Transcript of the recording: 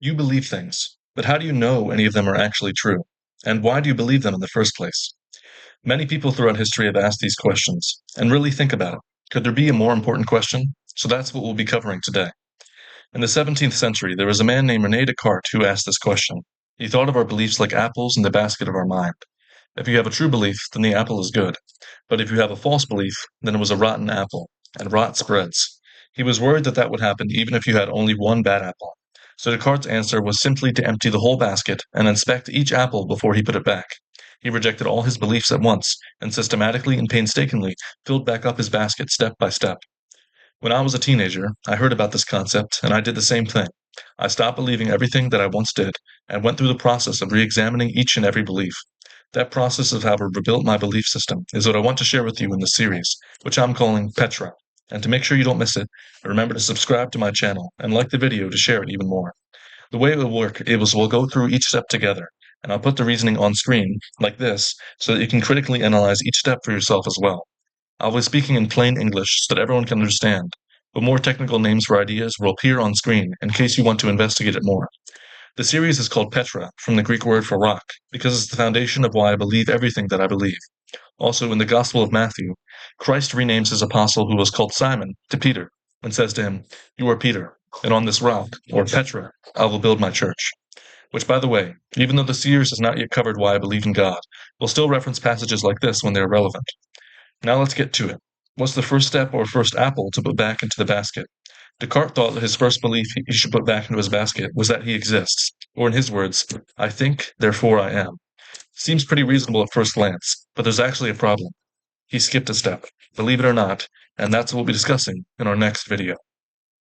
You believe things, but how do you know any of them are actually true? And why do you believe them in the first place? Many people throughout history have asked these questions, and really think about it. Could there be a more important question? So that's what we'll be covering today. In the 17th century, there was a man named Rene Descartes who asked this question. He thought of our beliefs like apples in the basket of our mind. If you have a true belief, then the apple is good. But if you have a false belief, then it was a rotten apple, and rot spreads. He was worried that that would happen even if you had only one bad apple. So Descartes' answer was simply to empty the whole basket and inspect each apple before he put it back. He rejected all his beliefs at once and systematically and painstakingly filled back up his basket step by step. When I was a teenager, I heard about this concept and I did the same thing. I stopped believing everything that I once did and went through the process of re-examining each and every belief. That process of how I rebuilt my belief system is what I want to share with you in this series, which I'm calling Petra. And to make sure you don't miss it, remember to subscribe to my channel and like the video to share it even more. The way it will work is we'll go through each step together, and I'll put the reasoning on screen, like this, so that you can critically analyze each step for yourself as well. I'll be speaking in plain English so that everyone can understand, but more technical names for ideas will appear on screen in case you want to investigate it more. The series is called Petra, from the Greek word for rock, because it's the foundation of why I believe everything that I believe. Also, in the Gospel of Matthew, Christ renames his apostle who was called Simon to Peter, and says to him, "You are Peter, and on this rock, or Petra, I will build my church." Which, by the way, even though the series has not yet covered why I believe in God, we'll still reference passages like this when they are relevant. Now let's get to it. What's the first step or first apple to put back into the basket? Descartes thought that his first belief he should put back into his basket was that he exists, or in his words, I think, therefore I am. Seems pretty reasonable at first glance, but there's actually a problem. He skipped a step, believe it or not, and that's what we'll be discussing in our next video.